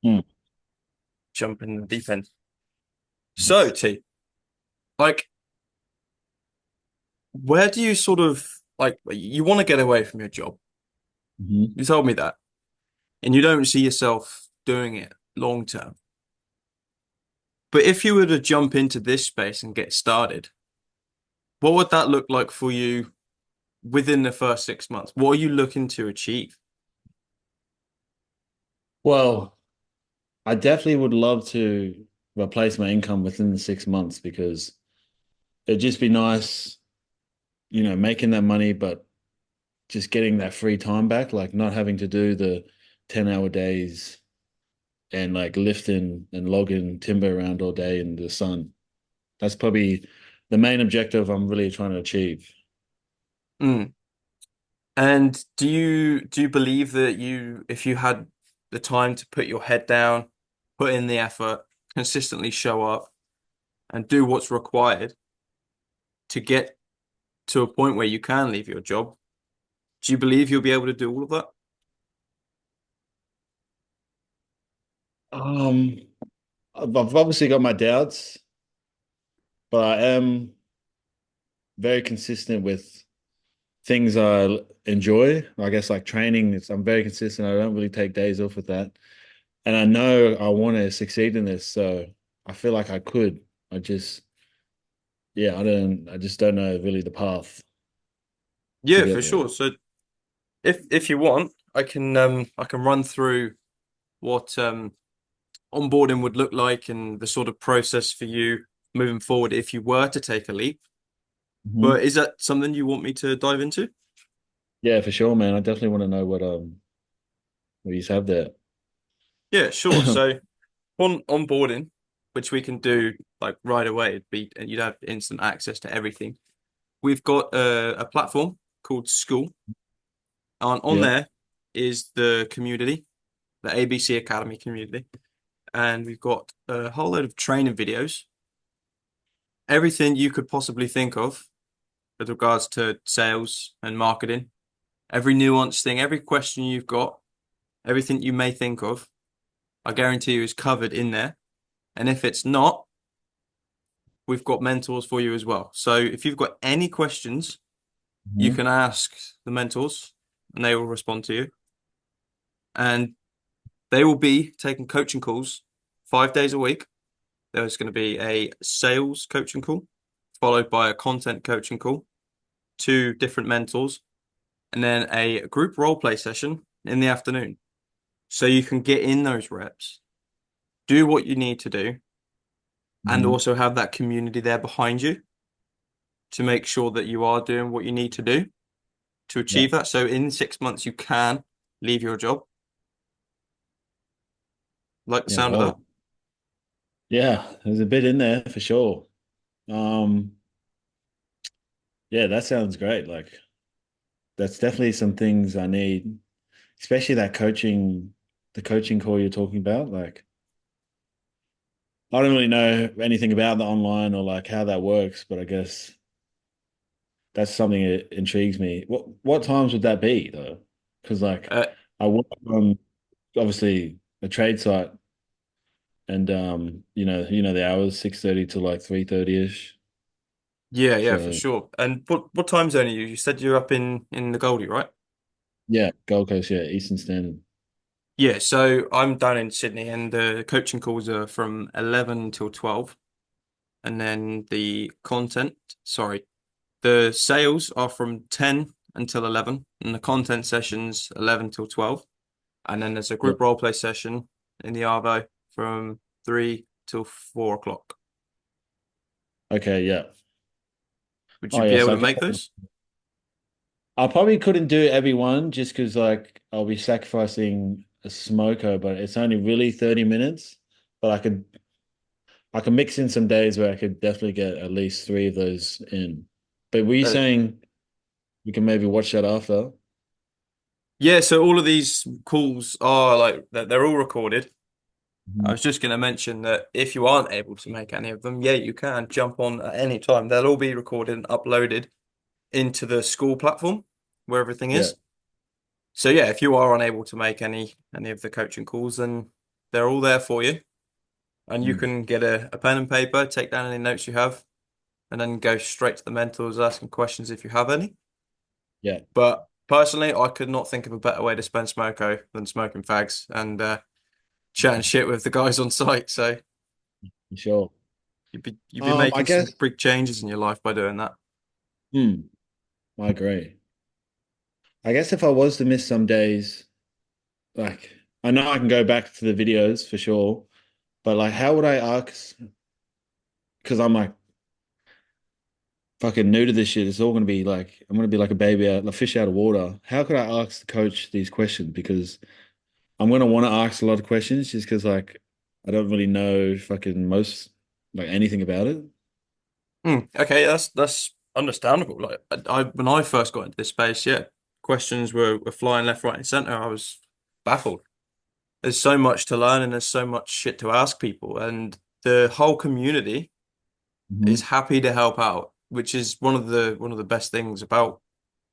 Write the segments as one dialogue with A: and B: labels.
A: Mm.
B: Jump in the deep end. So,
A: Nice.
B: T, like, where do you sort of like you want to get away from your job?
A: Hmm.
B: You told me that, and you don't see yourself doing it long term. But if you were to jump into this space and get started, what would that look like for you within the first 6 months? What are you looking to achieve?
A: Well, I definitely would love to replace my income within the 6 months because it'd just be nice, making that money, but just getting that free time back, like not having to do the 10-hour days and like lifting and logging timber around all day in the sun. That's probably the main objective I'm really trying to achieve.
B: Mm. And do you believe that if you had the time to put your head down, put in the effort, consistently show up, and do what's required to get to a point where you can leave your job, do you believe you'll be able to do all of that?
A: Um, I've obviously got my doubts, but I am very consistent with things I enjoy. I guess like training, I'm very consistent. I don't really take days off with that. And I know I want to succeed in this, so I feel like I could. I just, yeah, I just don't know really the path to
B: Yeah,
A: get
B: for
A: there.
B: sure. So if you want, I can run through what onboarding would look like and the sort of process for you moving forward if you were to take a leap.
A: Hmm.
B: But is that something you want me to dive into?
A: Yeah, for sure, man. I definitely want to know what you have there.
B: Yeah, sure. So on onboarding, which we can do like right away, and you'd have instant access to everything. We've got a platform called School, and on
A: Yeah.
B: there is the community, the ABC Academy community, and we've got a whole load of training videos, everything you could possibly think of with regards to sales and marketing, every nuance thing, every question you've got, everything you may think of, I guarantee you is covered in there. And if it's not, we've got mentors for you as well. So if you've got any questions, you
A: Hmm.
B: can ask the mentors and they will respond to you. And they will be taking coaching calls 5 days a week. There's going to be a sales coaching call, followed by a content coaching call, two different mentors, and then a group role play session in the afternoon. So you can get in those reps, do what you need to do, and
A: Hmm.
B: also have that community there behind you to make sure that you are doing what you need to do to
A: Yeah.
B: achieve that. So in 6 months, you can leave your job. Like the
A: Yeah.
B: sound of that?
A: Well, yeah, there's a bit in there for sure. Um, yeah, that sounds great. Like that's definitely some things I need, especially the coaching call you're talking about. Like I don't really know anything about the online or like how that works, but I guess that's something that intrigues me. What times would that be though? Because like
B: Uh,
A: I work on obviously a trade site and the hours 6:30 to like 3:30-ish.
B: yeah, yeah, for
A: So
B: sure. And what time zone are you? You said you're up in the Goldie, right?
A: yeah, Gold Coast, yeah, Eastern Standard.
B: Yeah, so I'm down in Sydney, and the coaching calls are from 11 till 12, and then the sales are from 10 until 11, and the content sessions 11 till 12, and then there's a
A: Yeah.
B: group role play session in the Arvo from 3 till 4 o'clock.
A: Okay, yeah.
B: Would
A: Oh
B: you be
A: yes,
B: able to make those?
A: I probably couldn't do every one just because like I'll be sacrificing a smoker, but it's only really 30 minutes. But I could mix in some days where I could definitely get at least three of those in. But were you
B: Uh,
A: saying we can maybe watch that after?
B: yeah, so all of these calls are like they're all recorded. I
A: Mhm.
B: was just going to mention that if you aren't able to make any of them, yeah, you can jump on at any time. They'll all be recorded and uploaded into the school platform where everything
A: Yeah.
B: is. So yeah, if you are unable to make any of the coaching calls, then They're all there for you, and you
A: Mm.
B: can get a pen and paper, take down any notes you have, and then go straight to the mentors asking questions if you have any.
A: Yeah,
B: But personally, I could not think of a better way to spend smoko than smoking fags and chatting shit with the guys on site. So
A: for sure.
B: you'd be
A: I
B: making some
A: guess.
B: big changes in your life by doing that.
A: Hmm, I agree. I guess if I was to miss some days, like I know I can go back to the videos for sure, but like, how would I ask? Because I'm like fucking new to this shit. It's all gonna be like I'm gonna be like a baby out, a fish out of water. How could I ask the coach these questions? Because I'm gonna want to ask a lot of questions just because like I don't really know fucking most like anything about it.
B: Okay, that's understandable. Like when I first got into this space, yeah, questions were flying left, right, and center. I was baffled. There's so much to learn and there's so much shit to ask people, and the whole community is
A: Hmm.
B: happy to help out, which is one of the best things about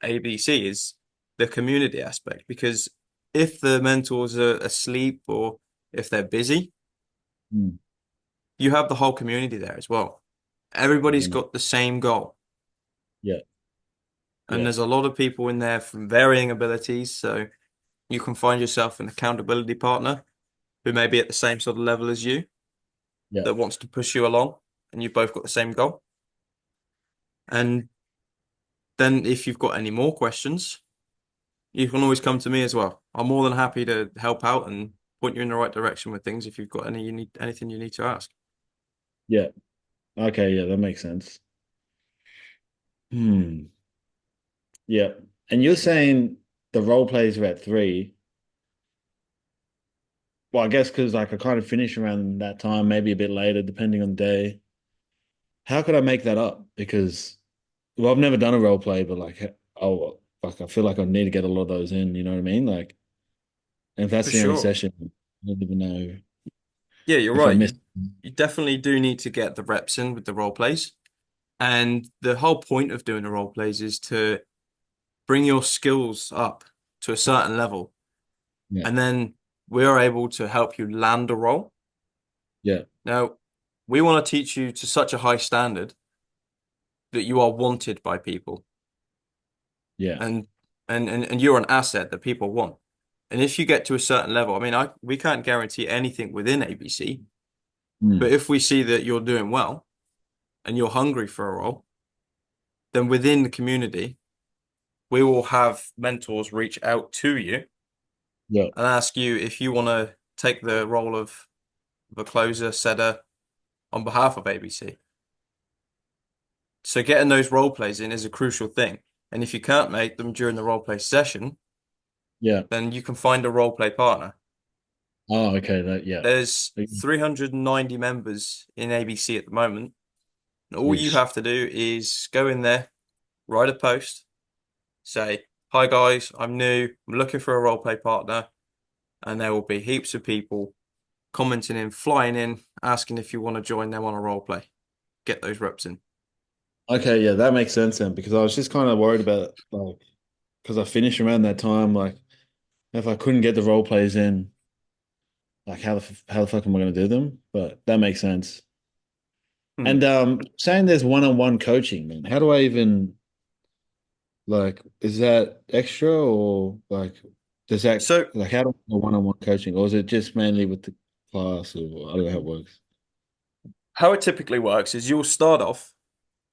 B: ABC is the community aspect. Because if the mentors are asleep or if they're busy,
A: Mm.
B: you have the whole community there as well. Everybody's got the same goal.
A: Yeah,
B: And
A: yeah,
B: there's a lot of people in there from varying abilities. So you can find yourself an accountability partner who may be at the same sort of level as you
A: yeah,
B: that wants to push you along, and you've both got the same goal. And then if you've got any more questions, you can always come to me as well. I'm more than happy to help out and point you in the right direction with things if you've got anything you need to ask.
A: yeah. Okay, yeah, that makes sense. Hmm. Yeah. And you're saying the role plays are at 3. Well, I guess because like I kind of finish around that time, maybe a bit later, depending on the day. How could I make that up? Because well, I've never done a role play, but like oh like I feel like I need to get a lot of those in, you know what I mean? Like and if that's
B: For
A: the only
B: sure.
A: session, I don't even know
B: Yeah, you're
A: if I
B: right.
A: miss.
B: You definitely do need to get the reps in with the role plays. And the whole point of doing the role plays is to bring your skills up to a certain level.
A: Yeah,
B: And then we are able to help you land a role.
A: yeah,
B: Now, we want to teach you to such a high standard that you are wanted by people.
A: yeah.
B: And and you're an asset that people want. And if you get to a certain level, I mean, we can't guarantee anything within ABC, but
A: Hmm.
B: if we see that you're doing well and you're hungry for a role, then within the community, we will have mentors reach out to you
A: Yeah.
B: and ask you if you want to take the role of a closer setter on behalf of ABC. So getting those role plays in is a crucial thing. And if you can't make them during the role play session,
A: Yeah.
B: then you can find a role play partner.
A: Oh, okay. That yeah.
B: There's 390 members in ABC at the moment. And all you
A: Yeesh.
B: have to do is go in there, write a post, say, "Hi guys, I'm new. I'm looking for a role play partner." And there will be heaps of people commenting in, flying in, asking if you want to join them on a role play. Get those reps in.
A: Okay, yeah, that makes sense then because I was just kind of worried about like because I finished around that time, like if I couldn't get the role plays in, like how the fuck am I going to do them? But that makes sense.
B: Hmm.
A: And saying there's one-on-one coaching, man, how do I even like is that extra or like does that
B: So
A: like how do I do one-on-one coaching or is it just mainly with the class or I don't know how it works?
B: how it typically works is you'll start off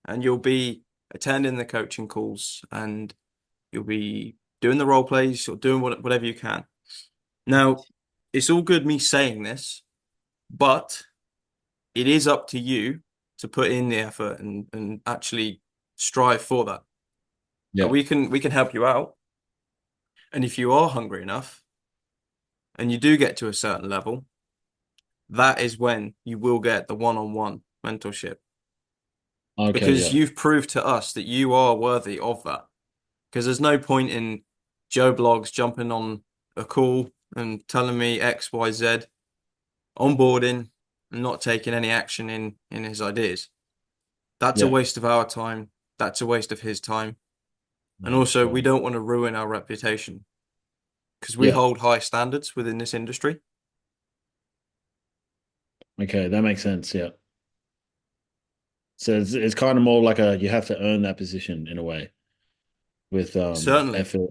B: and you'll be attending the coaching calls and you'll be doing the role plays or doing whatever you can. Now, it's all good me saying this, but it is up to you to put in the effort and actually strive for that. And
A: Yeah.
B: we can help you out. And if you are hungry enough and you do get to a certain level, that is when you will get the one-on-one mentorship
A: Okay,
B: because
A: yeah.
B: you've proved to us that you are worthy of that. Because there's no point in Joe Blogs jumping on a call and telling me X, Y, Z, onboarding and not taking any action in his ideas. That's a
A: Yeah.
B: waste of our time. That's a waste of his time. And
A: Yeah, for
B: also, we
A: sure.
B: don't want to ruin our reputation because we
A: Yeah.
B: hold high standards within this industry.
A: Okay, that makes sense. Yeah. So it's kind of more like a you have to earn that position in a way with
B: Certainly.
A: effort.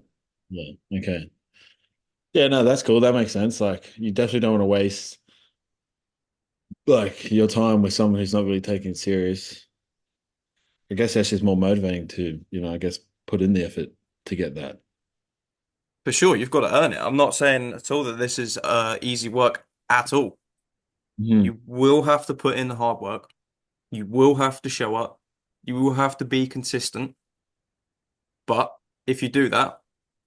A: Yeah. Okay. Yeah, no, that's cool. That makes sense. Like you definitely don't want to waste like your time with someone who's not really taking it serious. I guess that's just more motivating to, I guess put in the effort to get that.
B: For sure, you've got to earn it. I'm not saying at all that this is easy work at all.
A: Hmm.
B: You will have to put in the hard work. You will have to show up. You will have to be consistent. But if you do that,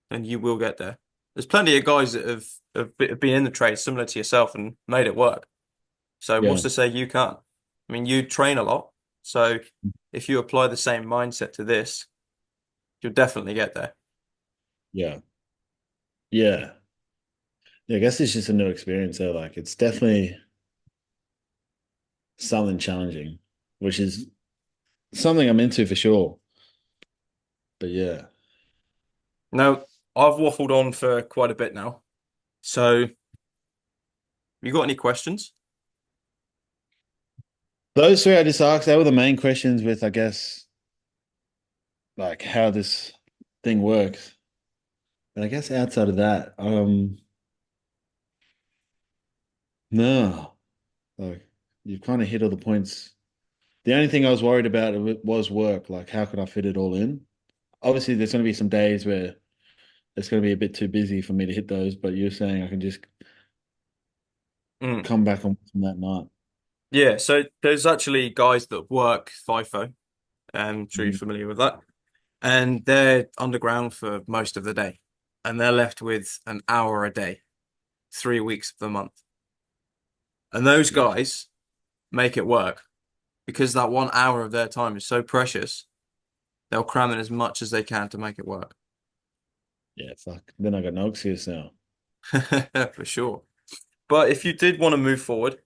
B: then you will get there. There's plenty of guys that have been in the trade similar to yourself and made it work. So what's
A: Yeah.
B: to say you can't? I mean, you train a lot. So if you apply the same mindset to this, you'll definitely get there.
A: Yeah. Yeah. Yeah, I guess it's just a new experience though. Like it's definitely something challenging, which is something I'm into for sure. But yeah.
B: Now, I've waffled on for quite a bit now. So, you got any questions?
A: Those three I just asked, they were the main questions with, I guess, like how this thing works. But I guess outside of that, no, like you've kind of hit all the points. The only thing I was worried about was work. Like, how could I fit it all in? Obviously, there's going to be some days where it's going to be a bit too busy for me to hit those, but you're saying I can just
B: Mm.
A: come back on that night.
B: Yeah, so there's actually guys that work FIFO. I'm sure you're
A: Mhm.
B: familiar with that. And they're underground for most of the day. And they're left with an hour a day, 3 weeks of the month. And those
A: Yeah,
B: guys make it work because that 1 hour of their time is so precious, they'll cram in as much as they can to make it work.
A: yeah, fuck. Then I got no excuse now.
B: For sure. But if you did want to move forward,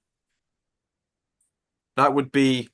B: that would be